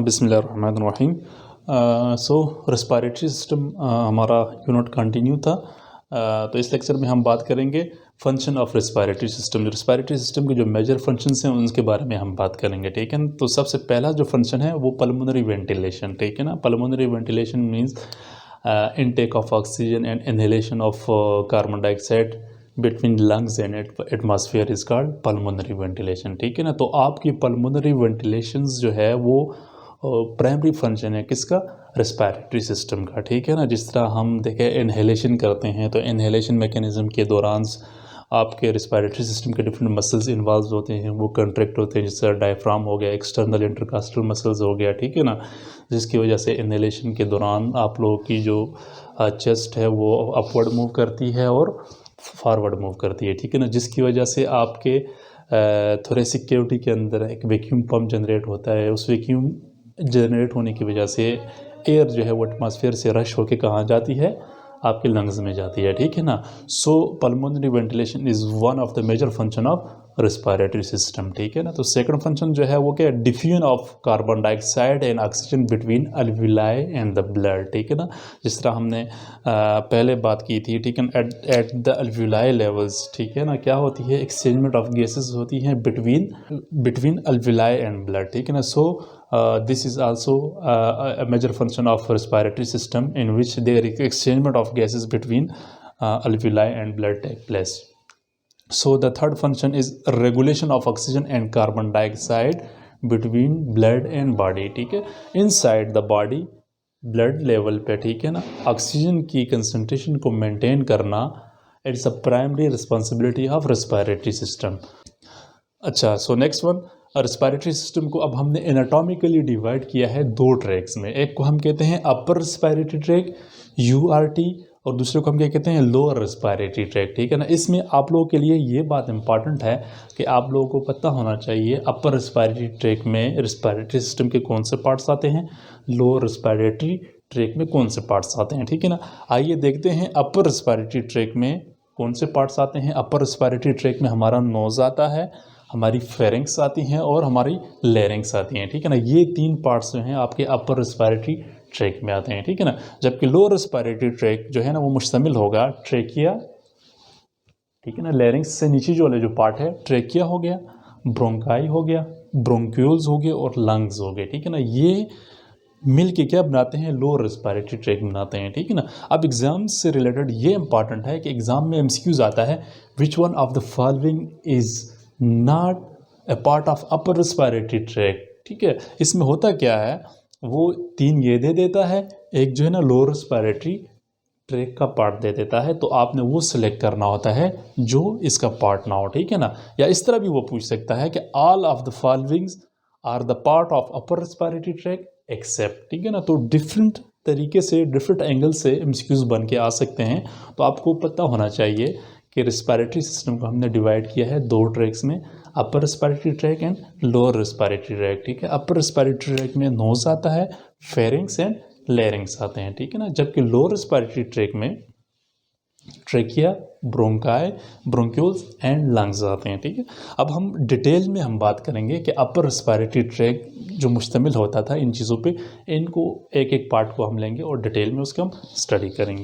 बिस्मिल्लाहिर्रहमानिर्रहीम। सो respiratory system हमारा unit continue था। तो इस लेक्चर में हम बात करेंगे function of respiratory system. Respiratory system के जो मेजर फंक्शंस हैं उनके बारे में हम बात करेंगे, ठीक है ना। तो सबसे पहला जो फंक्शन है वो पल्मोनरी वेंटिलेशन, ठीक है ना। Pulmonary ventilation means intake of oxygen and inhalation of carbon dioxide between lungs and atmosphere is called pulmonary ventilation, ठीक है ना। तो आपकी पल्मोनरी वेंटिलेशन जो है वो प्राइमरी फंक्शन है किसका, रेस्पिरेटरी सिस्टम का, ठीक है ना। जिस तरह हम देखें इनहेलेशन करते हैं तो इनहेलेशन मैकेनिज्म के दौरान आपके रेस्पिरेटरी सिस्टम के डिफरेंट मसल्स इन्वॉल्व होते हैं, वो कंट्रैक्ट होते हैं, जैसे डायफ्राम हो गया, एक्सटर्नल इंटरकास्टल मसल्स हो गया, ठीक है ना। जिसकी वजह से इनहेलेशन के दौरान आप लोगों की जो चेस्ट है वो अपवर्ड मूव करती है और फॉरवर्ड मूव करती है, ठीक है ना। जिसकी वजह से आपके थोरेसिक कैविटी के अंदर एक वैक्यूम पंप जनरेट होता है। उस वैक्यूम जनरेट होने की वजह से एयर जो है वो एटमॉस्फेयर से रश होकर कहाँ जाती है, आपके लंग्स में जाती है, ठीक है ना। So pulmonary ventilation is one of the major function of respiratory system, ठीक है ना। तो सेकंड फंक्शन जो है वो क्या है, diffusion of carbon dioxide and oxygen between alveoli and the blood, ठीक है ना। जिस तरह हमने पहले बात की थी, ठीक है, एट द अल्विलाई लेवल्स, ठीक है ना, क्या होती है, एक्सचेंजमेंट ऑफ गैसेस होती हैं बिटवीन अल्विलाई एंड ब्लड, ठीक है ना। सो this is also a major function of respiratory system in which there is exchangement of gases between alveoli and blood take place. So the third function is regulation of oxygen and carbon dioxide between blood and body, ठीक है। inside the body blood level पे, ठीक है ना, oxygen की concentration को maintain करना it's a primary responsibility of respiratory system. अच्छा, so next one, respiratory system को अब हमने एनाटॉमिकली डिवाइड किया है दो ट्रैक्स में। एक को हम कहते हैं अपर रेस्पिरेटरी ट्रैक URT और दूसरे को हम क्या कहते हैं, लोअर रेस्पिरेटरी ट्रैक, ठीक है ना। इसमें आप लोगों के लिए ये बात इंपॉर्टेंट है कि आप लोगों को पता होना चाहिए अपर रेस्पिरेटरी ट्रैक में रेस्पिरेटरी सिस्टम के कौन से पार्ट्स आते हैं, लोअर रेस्पिरेटरी ट्रैक में कौन से पार्ट्स आते हैं, ठीक है ना। आइए देखते हैं अपर रेस्पिरेटरी ट्रैक में कौन से पार्ट्स आते हैं। अपर रेस्पिरेटरी ट्रैक में हमारा नोज़ आता है, हमारी फेरिंग्स आती हैं और हमारी लेरिंग्स आती हैं, ठीक है ना। ये तीन पार्ट्स जो हैं आपके अपर रेस्पिरेटरी ट्रैक में आते हैं, ठीक है ना। जबकि लोअर रेस्पिरेटरी ट्रैक जो है ना वो मुश्तमिल होगा ट्रेकिया, ठीक है ना, लेरिंग्स से नीचे जो वाले जो पार्ट है, ट्रेकिया हो गया, ब्रोंकाई हो गया, ब्रोंक्यूल्स हो गए और लंग्स हो गए, ठीक है ना। ये मिल के क्या बनाते हैं, लोअर रेस्पिरेटरी ट्रैक बनाते हैं, ठीक है ना। अब एग्जाम से रिलेटेड ये इंपॉर्टेंट है कि एग्जाम में MCQs आता है, which one of the following is not a part of upper respiratory track, ठीक है। इसमें होता क्या है, वो तीन ये दे देता है, एक जो है ना लोअर रेस्पिरेटरी ट्रैक का पार्ट दे देता है, तो आपने वो सिलेक्ट करना होता है जो इसका पार्ट ना हो, ठीक है ना। या इस तरह भी वो पूछ सकता है कि all of the followings are the part of upper respiratory tract except, ठीक है ना। तो डिफरेंट तरीके से डिफरेंट एंगल से MCQs बन के आ सकते हैं। तो आपको पता होना चाहिए कि रेस्पिरेटरी सिस्टम को हमने डिवाइड किया है दो ट्रैक्स में, अपर respiratory track and lower respiratory tract, ठीक है। अपर रेस्पिरेटरी ट्रैक में नोज आता है, फेरिंग्स एंड लेरिंग्स आते हैं, ठीक है ना। जबकि लोअर रेस्पिरेटरी ट्रैक में trachea, bronchi, bronchioles and lungs आते हैं, ठीक है। अब हम डिटेल में हम बात करेंगे कि अपर रेस्पिरेटरी ट्रैक जो मुश्तमिल होता था इन चीज़ों पे, इनको एक एक पार्ट को हम लेंगे और डिटेल में उसको हम स्टडी करेंगे।